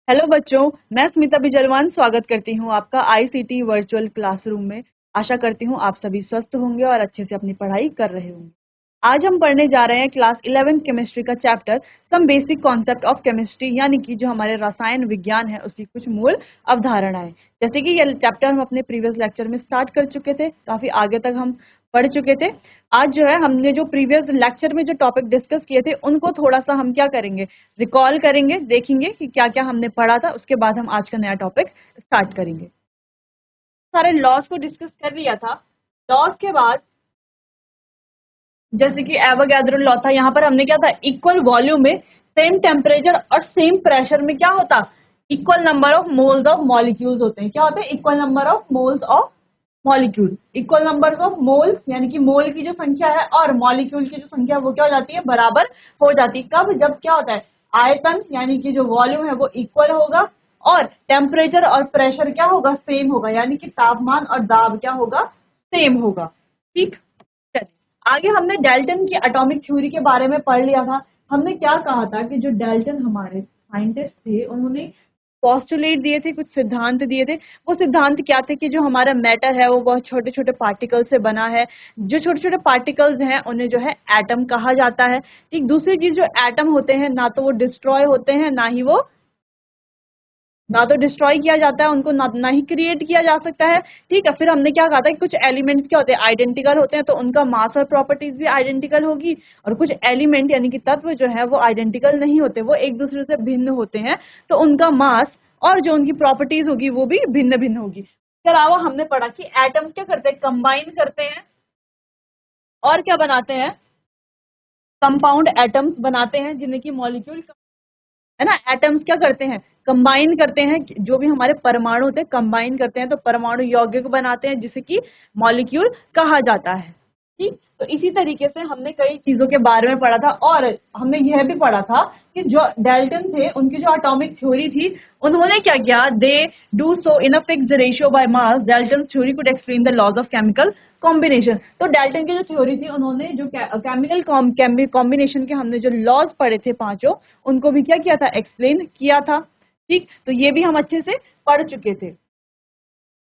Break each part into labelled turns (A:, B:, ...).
A: Hello बच्चों, मैं स्मिता बिजलवान स्वागत करती हूँ आपका आईसीटी वर्चुअल क्लासरूम में। आशा करती हूँ आप सभी स्वस्थ होंगे और अच्छे से अपनी पढ़ाई कर रहे होंगे। आज हम पढ़ने जा रहे हैं क्लास 11 केमिस्ट्री का chapter some basic concept of chemistry, यानी कि जो हमारे रसायन विज्ञान है उसकी कुछ मूल अवधारणाएं। जैसे कि ये चैप्टर हम अपने प्रीवियस लेक्चर में स्टार्ट कर चुके थे, काफी आगे तक हम पढ़ चुके थे। आज जो है हमने जो प्रीवियस लेक्चर में जो टॉपिक डिस्कस किए थे उनको थोड़ा सा हम क्या करेंगे, रिकॉल करेंगे, देखेंगे कि क्या क्या हमने पढ़ा था। उसके बाद हम आज का नया टॉपिक स्टार्ट करेंगे। सारे लॉस को डिस्कस कर लिया था। लॉस के बाद जैसे कि एवोगैड्रो लॉ था, यहाँ पर हमने क्या था, इक्वल वॉल्यूम में सेम टेम्परेचर और सेम प्रेशर में क्या होता, equal number of moles of molecules होते हैं। क्या होते हैं? Equal number of moles of molecule. Equal numbers of mole यानी कि मोल की जो संख्या है और मॉलिक्यूल की जो संख्या वो क्या हो जाती है, बराबर हो जाती है। कब? जब क्या होता है, आयतन यानी कि जो वॉल्यूम है वो इक्वल होगा और टेम्परेचर और प्रेशर क्या होगा, सेम होगा, यानी कि तापमान और दाब क्या होगा, सेम होगा। ठीक। चलिए आगे हमने डाल्टन की एटॉमिक थ्योरी के बारे में पढ़ लिया था। हमने क्या कहा था कि जो डाल्टन हमारे साइंटिस्ट थे उन्होंने पोस्टुलेट दिए थे, कुछ सिद्धांत दिए थे। वो सिद्धांत क्या थे कि जो हमारा मैटर है वो बहुत छोटे छोटे पार्टिकल से बना है। जो छोटे छोटे पार्टिकल्स हैं उन्हें जो है एटम कहा जाता है। ठीक। दूसरी चीज, जो एटम होते हैं ना तो वो डिस्ट्रॉय होते हैं, ना तो डिस्ट्रॉय किया जाता है उनको, ना ही क्रिएट किया जा सकता है। ठीक है। फिर हमने क्या कहा था कि कुछ एलिमेंट्स क्या होते हैं, आइडेंटिकल होते हैं, तो उनका मास और प्रॉपर्टीज भी आइडेंटिकल होगी। और कुछ एलिमेंट यानी कि तत्व जो है वो आइडेंटिकल नहीं होते, वो एक दूसरे से भिन्न होते हैं, तो उनका मास और जो उनकी प्रॉपर्टीज होगी वो भी भिन्न भिन्न होगी। इसके अलावा हमने पढ़ा कि एटम्स क्या करते हैं, कंबाइन करते हैं और क्या बनाते हैं, कंपाउंड एटम्स बनाते हैं, जिन्हें की मॉलिक्यूल है ना। एटम्स क्या करते हैं, कंबाइन करते हैं। जो भी हमारे परमाणु होते हैं कंबाइन करते हैं तो परमाणु यौगिक बनाते हैं, जिसे कि मॉलिक्यूल कहा जाता है। ठीक। तो इसी तरीके से हमने कई चीजों के बारे में पढ़ा था और हमने यह भी पढ़ा था कि जो डाल्टन थे उनकी जो एटॉमिक थ्योरी थी, उन्होंने क्या किया, they do so in a fixed ratio by mass. Dalton theory could explain the laws of chemical combination. तो डाल्टन की जो थ्योरी थी, उन्होंने जो केमिकल कॉम्बिनेशन के हमने जो लॉज पढ़े थे पांचों, उनको भी क्या किया था, एक्सप्लेन किया था। ठीक। तो ये भी हम अच्छे से पढ़ चुके थे।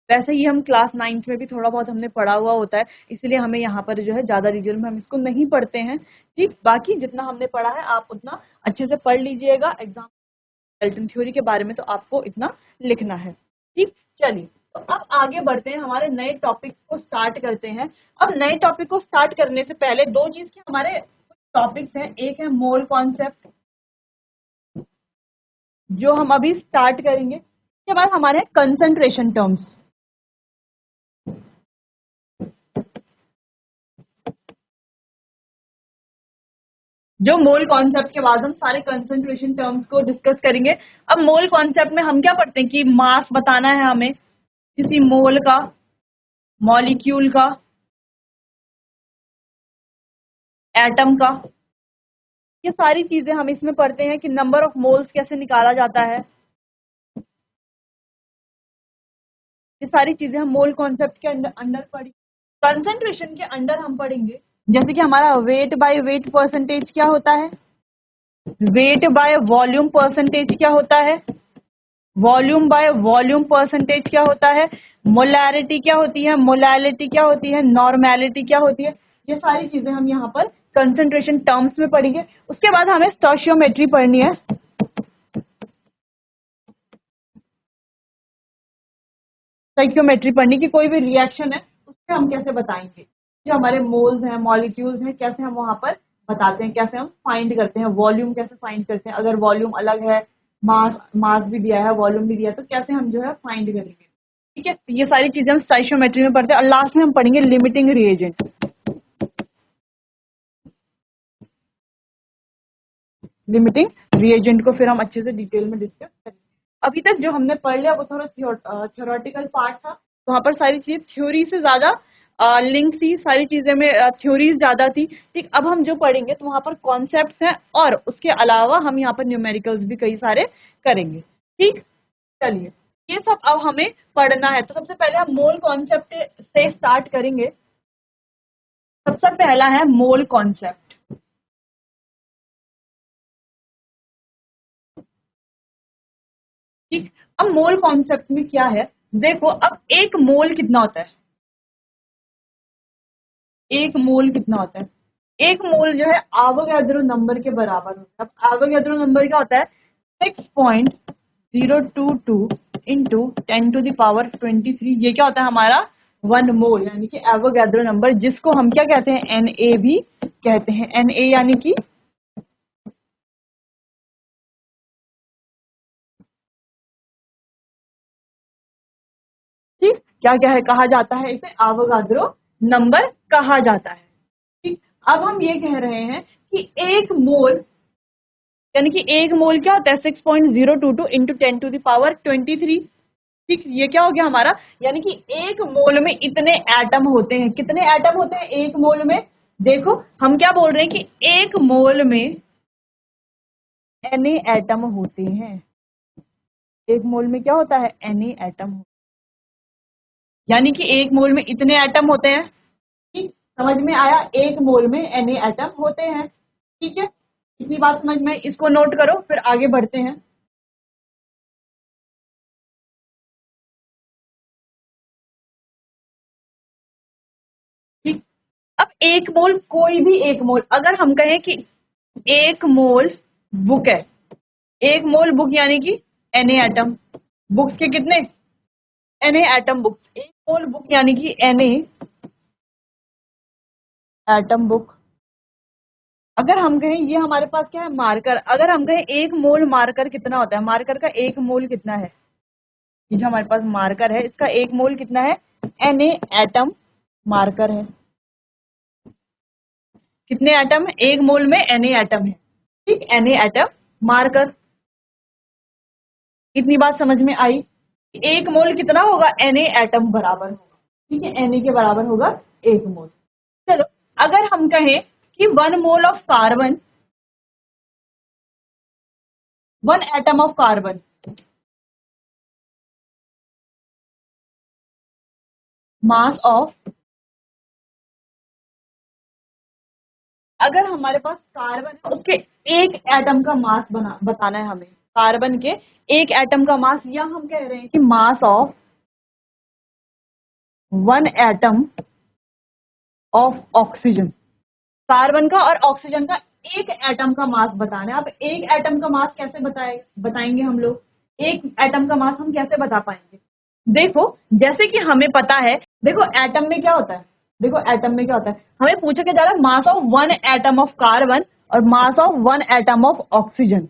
A: वैसे ही हम क्लास 9th में भी थोड़ा बहुत हमने पढ़ा हुआ होता है, इसलिए हमें यहाँ पर जो है ज्यादा डिटेल में हम इसको नहीं पढ़ते हैं। ठीक। बाकी जितना हमने पढ़ा है आप उतना अच्छे से पढ़ लीजिएगा। एग्जाम डाल्टन थ्योरी के बारे में तो आपको इतना लिखना है। ठीक। चलिए, तो अब आगे बढ़ते हैं, हमारे नए टॉपिक को स्टार्ट करते हैं। अब नए टॉपिक को स्टार्ट करने से पहले दो चीज के हमारे टॉपिक्स हैं। एक है मोल कॉन्सेप्ट, जो हम अभी स्टार्ट करेंगे। इसके बाद हमारे कंसंट्रेशन टर्म्स। जो मोल कॉन्सेप्ट के बाद हम सारे कंसंट्रेशन टर्म्स को डिस्कस करेंगे। अब मोल कॉन्सेप्ट में हम क्या पढ़ते हैं कि मास बताना है हमें किसी मोल का, मॉलिक्यूल का, एटम का। ये सारी चीजें हम इसमें पढ़ते हैं कि नंबर ऑफ मोल्स कैसे निकाला जाता है। ये सारी चीजें हम मोल कॉन्सेप्ट के अंडर पढ़ी। कंसंट्रेशन के अंडर हम पढ़ेंगे जैसे कि हमारा वेट बाय वेट परसेंटेज क्या होता है, वेट बाय वॉल्यूम परसेंटेज क्या होता है, वॉल्यूम बाय वॉल्यूम परसेंटेज क्या होता है, मोलैरिटी क्या होती है, मोलैलिटी क्या होती है, नॉर्मेलिटी क्या होती है। ये सारी चीजें हम यहाँ पर कंसंट्रेशन टर्म्स में पढ़ेंगे। उसके बाद हमें स्टोइचियोमेट्री पढ़नी है। स्टोइचियोमेट्री पढ़नी कि कोई भी रिएक्शन है उससे हम कैसे बताएंगे, जो हमारे मोल्स हैं, मॉलिक्यूल्स हैं, कैसे हम वहां पर बताते हैं, कैसे हम फाइंड करते हैं, वॉल्यूम कैसे फाइंड करते हैं, अगर वॉल्यूम अलग है, मास मास भी दिया है, वॉल्यूम भी दिया है, तो कैसे हम जो है फाइंड करेंगे। ठीक है। तो ये सारी चीजें हम स्टोइचियोमेट्री में पढ़ते हैं और लास्ट में हम पढ़ेंगे लिमिटिंग रिएजेंट। लिमिटिंग रिएजेंट को फिर हम अच्छे से डिटेल में डिस्कस करेंगे। अभी तक जो हमने पढ़ लिया वो थोड़ा थ्योरेटिकल पार्ट था। वहां पर सारी चीज थ्योरी से ज्यादा लिंक थी, सारी चीजें में थ्योरीज ज्यादा थी। ठीक। अब हम जो पढ़ेंगे तो वहां पर कॉन्सेप्ट्स हैं और उसके अलावा हम यहाँ पर न्यूमेरिकल्स भी कई सारे करेंगे। ठीक। चलिए, ये सब अब हमें पढ़ना है। तो सबसे पहले हम मोल कॉन्सेप्ट से स्टार्ट करेंगे। सबसे पहला है मोल कॉन्सेप्ट। ठीक, अब मोल कॉन्सेप्ट में क्या है, देखो अब एक मोल कितना होता है, एक मोल कितना होता है, एक मोल जो है एवोगाड्रो नंबर के बराबर होता है। अब एवोगाड्रो नंबर क्या होता है, 6.022 इंटू 10⁻23, ये क्या होता है हमारा 1 मोल, यानी कि एवोगाड्रो नंबर, जिसको हम क्या कहते हैं, Na भी कहते हैं। Na यानी कि ठीक, क्या क्या है कहा जाता है इसे, एवोगाड्रो नंबर कहा जाता है। ठीक, अब हम ये कह रहे हैं कि एक मोल, यानी कि एक मोल क्या होता है, 6.022 इंटू 10⁻23। ठीक, ये क्या हो गया हमारा, यानी कि एक मोल में इतने एटम होते हैं, कितने एटम होते हैं एक मोल में, देखो हम क्या बोल रहे हैं कि एक मोल में Na एटम होते हैं, एक मोल में क्या होता है, Na एटम, यानी कि एक मोल में इतने एटम होते हैं। ठीक, समझ में आया, एक मोल में Na एटम होते हैं। ठीक है, इतनी बात समझ में, इसको नोट करो फिर आगे बढ़ते हैं। ठीक, अब एक मोल, कोई भी एक मोल, अगर हम कहें कि एक मोल बुक है, एक मोल बुक यानी कि Na एटम, बुक्स के कितने, Na एटम बुक्स, एक मोल बुक यानी कि Na एटम बुक। अगर हम कहें ये हमारे पास क्या है, मार्कर, अगर हम कहें एक मोल मार्कर कितना होता है, मार्कर का एक मोल कितना है, ये जो हमारे पास मार्कर है इसका एक मोल कितना है, Na एटम मार्कर है, कितने एटम है, एक मोल में Na एटम है। ठीक, Na एटम मार्कर, इतनी बात समझ में आई, एक मोल कितना होगा, Na एटम बराबर होगा। ठीक है, Na के बराबर होगा एक मोल। चलो, अगर हम कहें कि 1 mole of carbon, 1 atom of carbon, mass of, अगर हमारे पास कार्बन है उसके एक एटम का मास बना बताना है हमें, कार्बन के एक एटम का मास, या हम कह रहे हैं कि मास of 1 atom of oxygen, carbon का और ऑक्सीजन का एक एटम का मास बताना है। अब एक एटम का मास कैसे बताएंगे हम लोग, एक एटम का मास हम कैसे बता पाएंगे, देखो जैसे कि हमें पता है, देखो एटम में क्या होता है, देखो एटम में क्या होता है, हमें पूछा क्या जा रहा है, mass of 1 atom of carbon और mass of 1 atom of oxygen,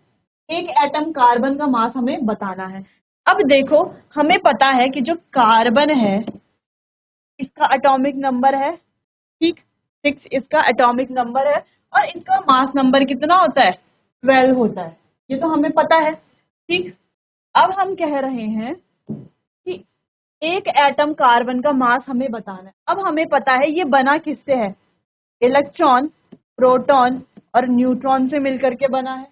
A: एक एटम कार्बन का मास हमें बताना है। अब देखो हमें पता है कि जो कार्बन है इसका एटॉमिक नंबर है, ठीक, 6 इसका एटॉमिक नंबर है, और इसका मास नंबर कितना होता है, 12 होता है, ये तो हमें पता है। ठीक, अब हम कह रहे हैं कि एक एटम कार्बन का मास हमें बताना है। अब हमें पता है ये बना किससे है, इलेक्ट्रॉन, प्रोटॉन और न्यूट्रॉन से मिलकर के बना है।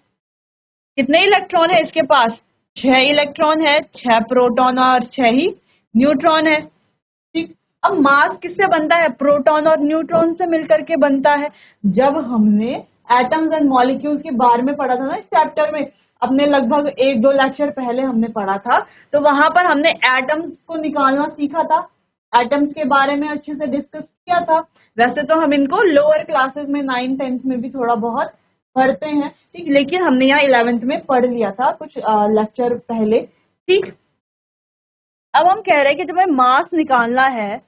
A: कितने इलेक्ट्रॉन है इसके पास, 6 इलेक्ट्रॉन है, 6 प्रोटॉन और 6 ही न्यूट्रॉन है। ठीक, अब मास किससे बनता है, प्रोटॉन और न्यूट्रॉन से मिलकर के बनता है। जब हमने एटम्स एंड मॉलिक्यूल्स के बारे में पढ़ा था ना इस चैप्टर में, अपने लगभग 1-2 लेक्चर पहले हमने पढ़ा था, तो वहां पर हमने एटम्स को निकालना सीखा था, एटम्स के बारे में अच्छे से डिस्कस किया था। वैसे तो हम इनको लोअर क्लासेस में 9th-10th में भी थोड़ा बहुत पढ़ते हैं, ठीक, लेकिन हमने यहाँ 11th में पढ़ लिया था कुछ लेक्चर पहले। ठीक, अब हम कह रहे हैं कि जब हमें मास निकालना है,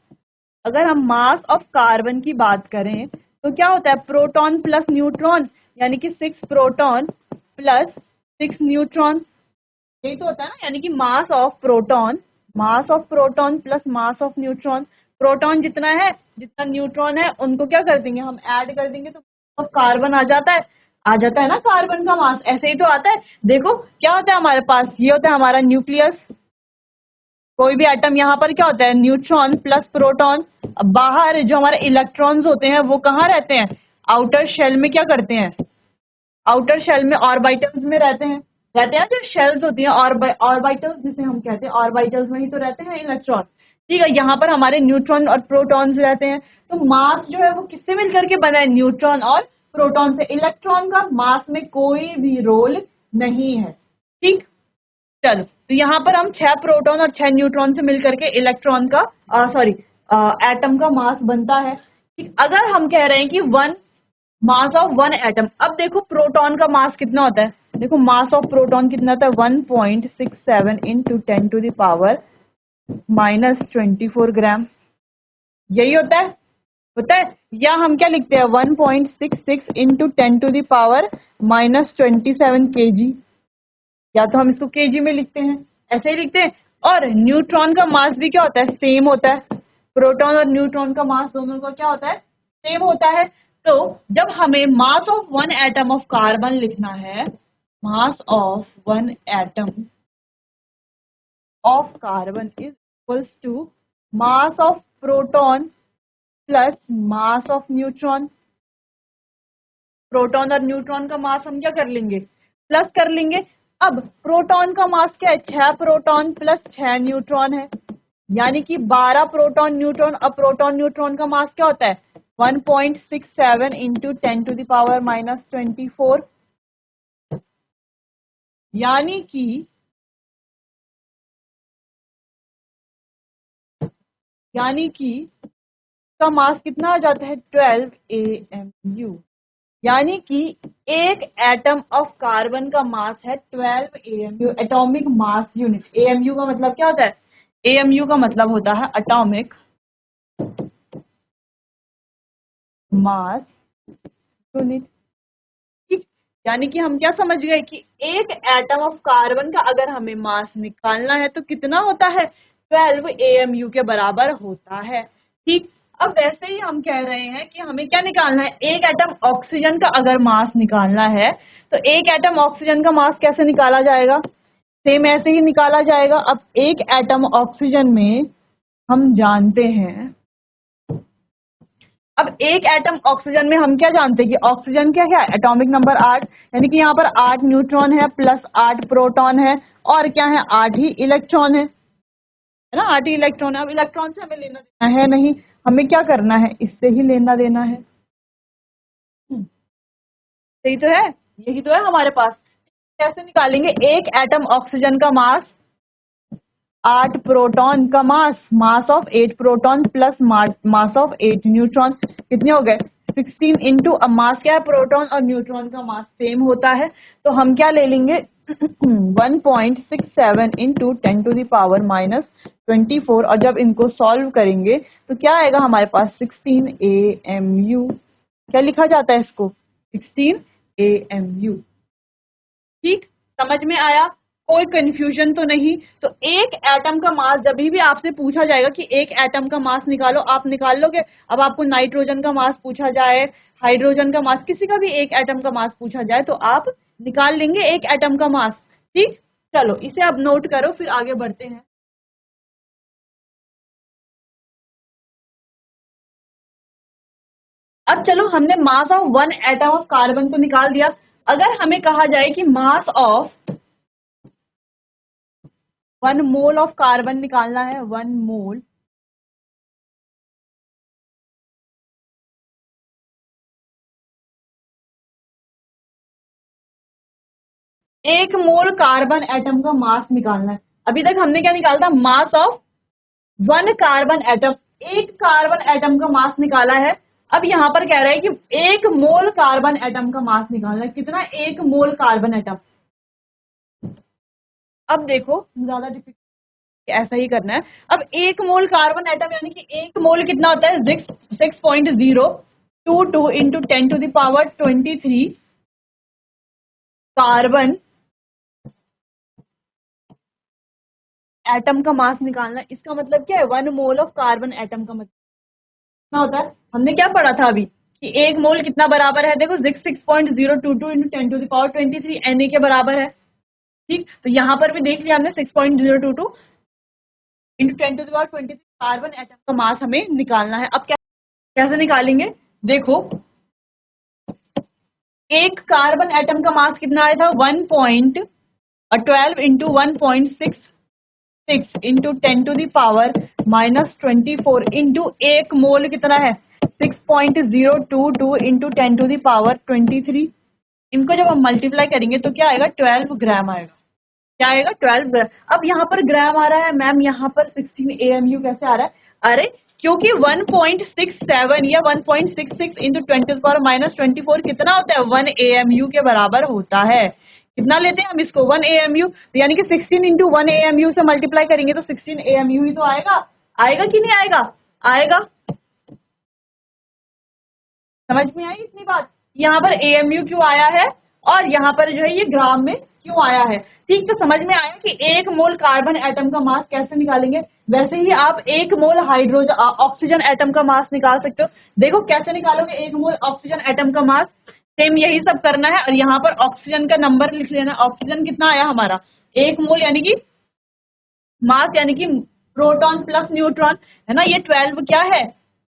A: अगर हम मास ऑफ कार्बन की बात करें तो क्या होता है, प्रोटॉन प्लस न्यूट्रॉन, यानी कि 6 प्रोटॉन प्लस 6 न्यूट्रॉन, यही तो होता है ना, यानी कि मास of proton, mass of proton plus mass of neutron, proton जितना है जितना न्यूट्रॉन है उनको क्या कर देंगे हम, ऐड कर देंगे, तो कार्बन आ जाता है, आ जाता है ना कार्बन का मास, ऐसे ही तो आता है। देखो क्या होता है हमारे पास, ये होता है हमारा न्यूक्लियस, कोई भी एटम, यहाँ पर क्या होता है, न्यूट्रॉन प्लस प्रोटॉन। अब बाहर जो हमारे इलेक्ट्रॉन्स होते हैं वो कहाँ रहते हैं, आउटर शेल में, क्या करते हैं, आउटर शेल में ऑर्बिटल्स में रहते हैं जो शेल्स होती हैं, ऑर्बिटल्स जिसे हम कहते हैं, ऑर्बिटल्स में ही तो रहते हैं इलेक्ट्रॉन। ठीक है, यहाँ पर हमारे न्यूट्रॉन और प्रोटॉन्स रहते हैं। तो मास जो है वो किससे मिलकर के बना है, न्यूट्रॉन और प्रोटॉन से। इलेक्ट्रॉन का मास में कोई भी रोल नहीं है। ठीक, चलो, तो यहाँ पर हम 6 प्रोटॉन और 6 न्यूट्रॉन से मिलकर के इलेक्ट्रॉन का एटम का मास बनता है। ठीक, अगर हम कह रहे हैं कि one mass of one atom, अब देखो प्रोटॉन का मास कितना होता है, देखो मास ऑफ प्रोटॉन कितना होता है 1.67 इंटू 10⁻⁻24 ग्राम, यही होता है। या हम क्या लिखते हैं 1.66 इंटू 10⁻⁻27 kg, या तो हम इसको केजी में लिखते हैं, ऐसे ही लिखते हैं। और न्यूट्रॉन का मास भी क्या होता है, सेम होता है। प्रोटॉन और न्यूट्रॉन का मास दोनों का क्या होता है, सेम होता है। तो जब हमें mass of one atom of carbon लिखना है, mass of one atom of carbon is equals to mass of proton plus mass of neutron. Proton और न्यूट्रॉन का मास हम क्या कर लेंगे, प्लस कर लेंगे। अब प्रोटॉन का मास क्या है, 6 प्रोटॉन प्लस 6 न्यूट्रॉन है, यानी कि 12 प्रोटॉन न्यूट्रॉन। अब प्रोटॉन न्यूट्रॉन का मास क्या होता है 1.67 इंटू 10⁻⁻24, यानी कि का मास कितना आ जाता है 12 AMU, यानी कि एक एटम ऑफ कार्बन का मास है 12 AMU, atomic mass unit. AMU का मतलब क्या होता है, AMU का मतलब होता है एटॉमिक मास यूनिट। ठीक, यानी कि हम क्या समझ गए कि एक एटम ऑफ कार्बन का अगर हमें मास निकालना है तो कितना होता है 12 AMU के बराबर होता है। ठीक, अब वैसे ही हम कह रहे हैं कि हमें क्या निकालना है, एक एटम ऑक्सीजन का अगर मास निकालना है तो एक एटम ऑक्सीजन का मास कैसे निकाला जाएगा, सेम ऐसे ही निकाला जाएगा। अब एक एटम ऑक्सीजन में हम जानते हैं, अब एक एटम ऑक्सीजन में हम क्या जानते हैं कि ऑक्सीजन क्या है, एटॉमिक नंबर 8, यानी कि यहाँ पर 8 न्यूट्रॉन है प्लस 8 प्रोटॉन है, और क्या है 8 ही इलेक्ट्रॉन है ना, 8 ही इलेक्ट्रॉन है। अब इलेक्ट्रॉन से हमें लेना देना है नहीं, हमें क्या करना है, इससे ही लेना देना है। सही तो है, यही तो है हमारे पास। कैसे निकालेंगे, एक एटम ऑक्सीजन का मास 8 प्रोटॉन का mass of 8 proton plus mass of 8 neutron, कितने हो गए 16 इंटू, अब मास क्या है प्रोटॉन और न्यूट्रॉन का मास सेम होता है, तो हम क्या ले लेंगे 1.67 इंटू 10⁻⁻24, और जब इनको सॉल्व करेंगे तो क्या आएगा हमारे पास 16 AMU। क्या लिखा जाता है इसको 16 AMU। ठीक, समझ में आया, कोई कंफ्यूजन तो नहीं। तो एक एटम का मास जब भी आपसे पूछा जाएगा कि एक एटम का मास निकालो, आप निकाल लोगे। अब आपको नाइट्रोजन का मास पूछा जाए, हाइड्रोजन का मास, किसी का भी एक एटम का मास पूछा जाए तो आप निकाल लेंगे एक एटम का मास। ठीक, चलो इसे अब नोट करो, फिर आगे बढ़ते हैं। अब चलो, हमने मास of one atom of carbon तो निकाल दिया। अगर हमें कहा जाए कि मास ऑफ 1 मोल ऑफ कार्बन निकालना है, 1 मोल, एक मोल कार्बन एटम का मास निकालना है। अभी तक हमने क्या निकाला था, मास ऑफ वन कार्बन एटम, एक कार्बन एटम का मास निकाला है। अब यहाँ पर कह रहा है कि एक मोल कार्बन एटम का मास निकालना है, कितना, एक मोल कार्बन एटम। अब देखो ज्यादा डिफिकल्ट, ऐसा ही करना है। अब एक मोल कार्बन एटम यानी कि एक मोल कितना होता है 6.022 इंटू 10⁻23 कार्बन एटम का मास निकालना। इसका मतलब क्या है, 1 मोल ऑफ कार्बन एटम का मतलब कितना होता है, हमने क्या पढ़ा था अभी कि एक मोल कितना बराबर है, देखो 6.022 इंटू 10⁻23 Na के बराबर है। ठीक, तो यहाँ पर भी देख लिया हमने 6.022 इंटू 10⁻23 कार्बन एटम का मास हमें निकालना है। अब कैसे निकालेंगे, देखो एक कार्बन एटम का मास कितना आया था 1.12 इंटू 1.66 इंटू 10⁻⁻24 इंटू एक मोल कितना है 6.022 इंटू 10⁻23। इनको जब हम मल्टीप्लाई करेंगे तो क्या आएगा 12 ग्राम आएगा। क्या आएगा 12 ग्राम। अब यहाँ पर ग्राम आ रहा है मैम, यहाँ पर 16 AMU कैसे आ रहा है? अरे क्योंकि 1.67 या 1.66 इंटू 10⁻⁻24 कितना होता है? 1 AMU के बराबर होता है। कितना लेते हैं हम इसको? 1 AMU, यानी कि 16 इंटू 1 AMU से मल्टीप्लाई करेंगे तो 16 AMU ही तो आएगा। आएगा कि नहीं आएगा? आएगा। समझ में आई इतनी बात? यहाँ पर AMU क्यों आया है और यहाँ पर जो है ये ग्राम में क्यों आया है? ठीक, तो समझ में आया कि एक मोल कार्बन एटम का मास कैसे निकालेंगे। वैसे ही आप एक मोल हाइड्रोजन ऑक्सीजन एटम का मास निकाल सकते हो। देखो कैसे निकालोगे एक मोल ऑक्सीजन एटम का मास। सेम यही सब करना है और यहाँ पर ऑक्सीजन का नंबर लिख लेना। ऑक्सीजन कितना आया हमारा? एक मोल, यानी कि मास यानी कि प्रोटॉन प्लस न्यूट्रॉन है ना। ये 12 क्या है?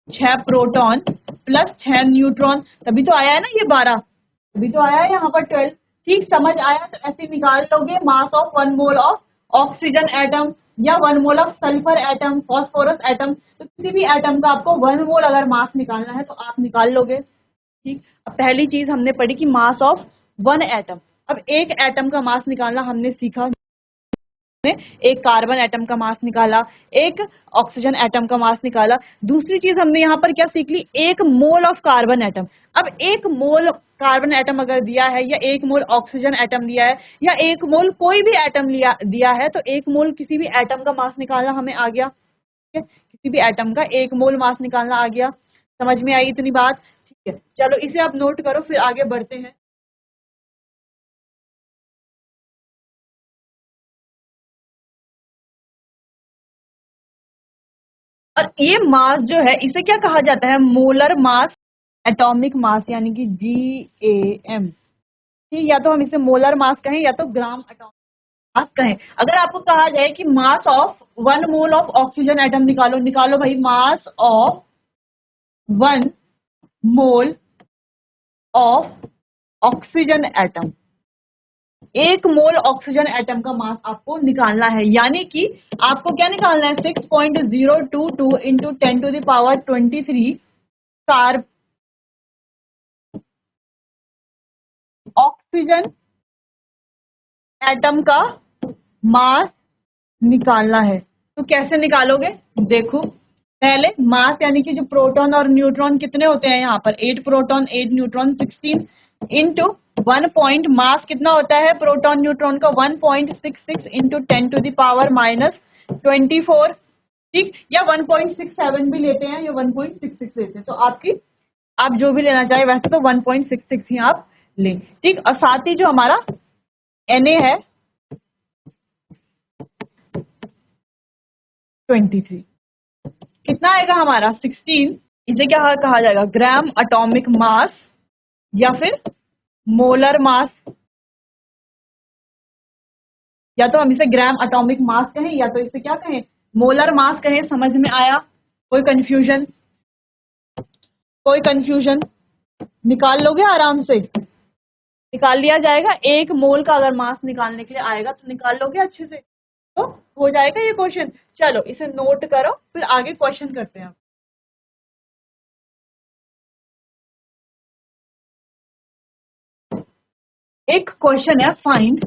A: 6 प्रोटॉन प्लस 6 न्यूट्रॉन, तभी तो आया है ना ये 12, तभी तो आया है यहाँ पर 12। ठीक, समझ आया? तो ऐसे निकाल लोगे मास of 1 mole of oxygen atom या 1 mole of sulphur atom, phosphorus atom. तो किसी भी एटम का आपको 1 मोल अगर मास निकालना है तो आप निकाल लोगे। ठीक, अब पहली चीज हमने पढ़ी कि मास ऑफ 1 एटम। अब एक एटम का मास निकालना हमने सीखा। एक कार्बन एटम का मास निकाला, एक ऑक्सीजन एटम का मास निकाला। दूसरी चीज हमने यहाँ पर क्या सीख ली? एक मोल ऑफ कार्बन एटम। अब एक मोल कार्बन एटम अगर दिया है या एक मोल ऑक्सीजन एटम दिया है या एक मोल कोई भी एटम दिया है तो एक मोल किसी भी एटम का मास निकालना हमें आ गया। ठीक है, किसी भी एटम का एक मोल मास निकालना आ गया। समझ में आई इतनी बात? ठीक है, चलो इसे आप नोट करो, फिर आगे बढ़ते हैं। और ये मास जो है इसे क्या कहा जाता है? मोलर मास, एटॉमिक मास, यानी कि GAM। ठीक, या तो हम इसे मोलर मास कहें या तो ग्राम एटॉमिक मास कहें। अगर आपको कहा जाए कि मास of 1 mole of oxygen atom निकालो, निकालो भाई मास of 1 mole of oxygen atom. एक मोल ऑक्सीजन एटम का मास आपको निकालना है, यानी कि आपको क्या निकालना है? 6.022 इंटू 10⁻23 कार्ब ऑक्सीजन एटम का मास निकालना है। तो कैसे निकालोगे? देखो, पहले मास यानी कि जो प्रोटॉन और न्यूट्रॉन कितने होते हैं यहाँ पर? 8 proton 8 neutron 16 into 1 point mass कितना होता है प्रोटॉन न्यूट्रॉन का? 1.66 इंटू 10⁻24। ठीक, या 1.67 भी लेते हैं या 1.66 लेते हैं, तो आपकी आप जो भी लेना चाहे। वैसे तो 1.66 ही आप लें। ठीक, और साथ ही जो हमारा Na है 23, कितना आएगा हमारा? 16। इसे क्या कहा जाएगा? ग्राम एटॉमिक मास या फिर मोलर मास। या तो हम इसे ग्राम एटॉमिक मास कहें या तो इसे क्या कहें? मोलर मास कहें। समझ में आया? कोई कंफ्यूजन? कोई कंफ्यूजन? निकाल लोगे आराम से? निकाल लिया जाएगा। एक मोल का अगर मास निकालने के लिए आएगा तो निकाल लोगे अच्छे से, तो हो जाएगा ये क्वेश्चन। चलो इसे नोट करो, फिर आगे क्वेश्चन करते हैं। एक क्वेश्चन है, find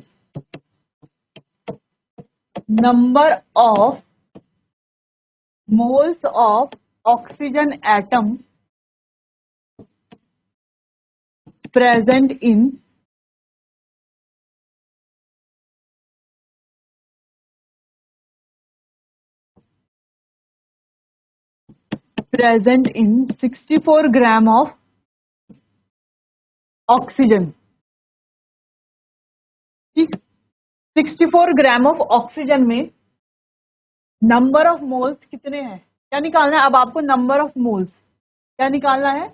A: number of moles of oxygen atom present in present in 64 gram of oxygen. ठीक, 64 ग्राम ऑफ ऑक्सीजन में नंबर ऑफ मोल्स कितने हैं? क्या निकालना है अब आपको? नंबर ऑफ मोल्स क्या निकालना है?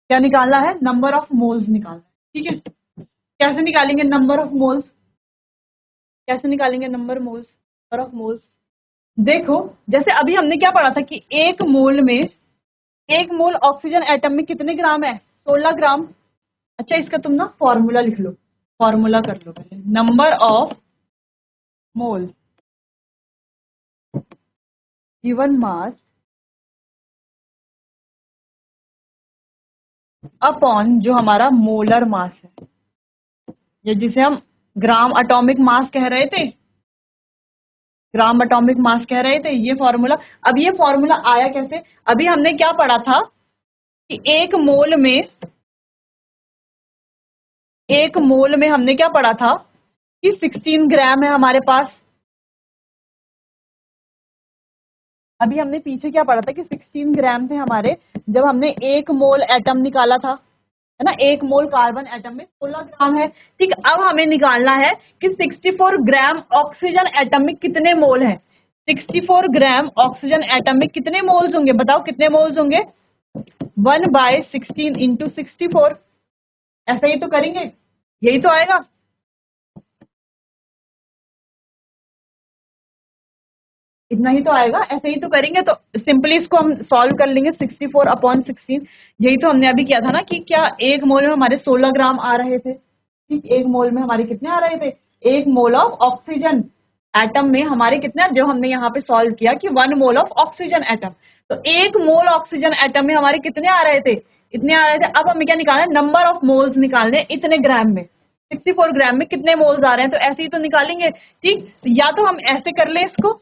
A: क्या निकालना है? नंबर ऑफ मोल्स निकालना है। ठीक है, कैसे निकालेंगे नंबर ऑफ मोल्स? कैसे निकालेंगे नंबर ऑफ मोल्स? देखो, जैसे अभी हमने क्या पढ़ा था कि एक मोल में, एक मोल ऑक्सीजन एटम में कितने ग्राम है? 16 ग्राम। अच्छा, इसका तुम ना फॉर्मूला लिख लो, फॉर्मूला कर लो पहले। Number of moles given mass upon जो हमारा मोलर मास है। ये जिसे हम ग्राम एटॉमिक मास कह रहे थे, ग्राम एटॉमिक मास कह रहे थे, ये फॉर्मूला। अब ये फॉर्मूला आया कैसे? अभी हमने क्या पढ़ा था कि एक मोल में हमने क्या पढ़ा था कि 16 ग्राम है हमारे पास। अभी हमने पीछे क्या पढ़ा था कि 16 ग्राम थे हमारे, जब हमने एक मोल एटम निकाला था, है ना। एक मोल कार्बन एटम में 16 ग्राम है। ठीक, अब हमें निकालना है कि 64 ग्राम ऑक्सीजन एटम में कितने मोल हैं। 64 ग्राम ऑक्सीजन एटम में कितने मोल्स होंगे, बताओ कितने मोल्स होंगे? 1/16 इंटू 64। ऐसा ही तो करेंगे, यही तो आएगा। इतना ही तो आएगा, ऐसे ही तो करेंगे। तो सिंपली इसको हम सॉल्व कर लेंगे। 64/16, यही तो हमने अभी किया था ना कि क्या एक मोल में हमारे 16 ग्राम आ रहे थे। ठीक, एक मोल में हमारे कितने आ रहे थे? एक मोल ऑफ ऑक्सीजन एटम में हमारे कितने, जो हमने यहाँ पे सॉल्व किया कि 1 मोल ऑफ ऑक्सीजन एटम, तो एक मोल ऑक्सीजन एटम में हमारे कितने आ रहे थे? इतने आ रहे थे। अब हमें क्या निकालना है? नंबर ऑफ मोल्स निकालने हैं इतने ग्राम में। 64 ग्राम में कितने मोल्स आ रहे हैं, तो ऐसे ही तो निकालेंगे। ठीक, तो या तो हम ऐसे कर ले इसको,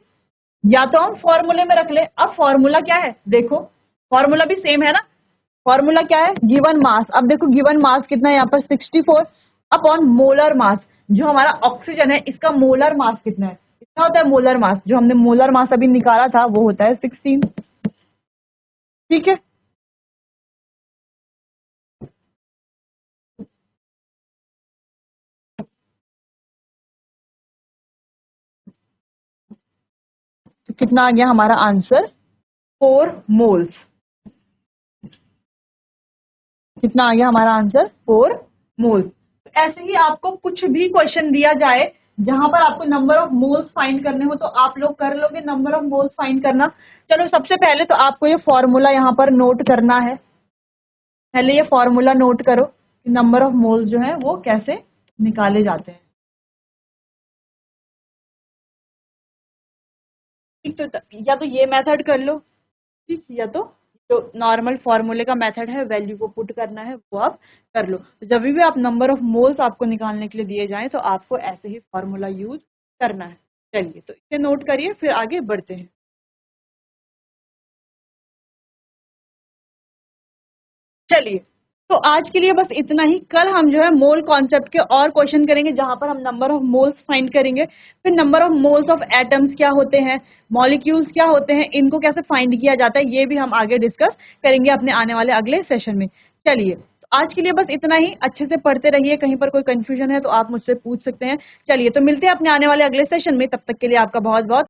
A: या तो हम फॉर्मूले में रख ले। अब फॉर्मूला क्या है देखो, फॉर्मूला भी सेम है ना। फॉर्मूला क्या है? Given mass. अब देखो गिवन मास कितना है यहाँ पर? 64 अपॉन मोलर मास। जो हमारा ऑक्सीजन है इसका मोलर मास कितना है? कितना होता है मोलर मास? जो हमने मोलर मास अभी निकाला था वो होता है 16। ठीक है, तो कितना आ गया हमारा आंसर? 4 मोल्स। कितना आ गया हमारा आंसर? 4 मोल्स। ऐसे ही आपको कुछ भी क्वेश्चन दिया जाए जहां पर आपको नंबर ऑफ मोल्स फाइंड करने हो तो आप लोग कर लोगे नंबर ऑफ मोल्स फाइंड करना। चलो सबसे पहले तो आपको ये फॉर्मूला यहाँ पर नोट करना है। पहले ये फॉर्मूला नोट करो कि नंबर ऑफ मोल्स जो है वो कैसे निकाले जाते हैं। ठीक, तो या तो ये मेथड कर लो, ठीक, या तो जो नॉर्मल फॉर्मूले का मेथड है, वैल्यू को पुट करना है, वो आप कर लो। तो जब भी आप नंबर ऑफ मोल्स आपको निकालने के लिए दिए जाएं तो आपको ऐसे ही फॉर्मूला यूज करना है। चलिए, तो इसे नोट करिए, फिर आगे बढ़ते हैं। चलिए, तो आज के लिए बस इतना ही। कल हम जो है मोल कॉन्सेप्ट के और क्वेश्चन करेंगे जहां पर हम नंबर ऑफ मोल्स फाइंड करेंगे, फिर number of moles of atoms क्या होते हैं, मॉलिक्यूल्स क्या होते हैं, इनको कैसे फाइंड किया जाता है, ये भी हम आगे डिस्कस करेंगे अपने आने वाले अगले सेशन में। चलिए, तो आज के लिए बस इतना ही। अच्छे से पढ़ते रहिए, कहीं पर कोई कंफ्यूजन है तो आप मुझसे पूछ सकते हैं। चलिए, तो मिलते हैं अपने आने वाले अगले सेशन में। तब तक के लिए आपका बहुत बहुत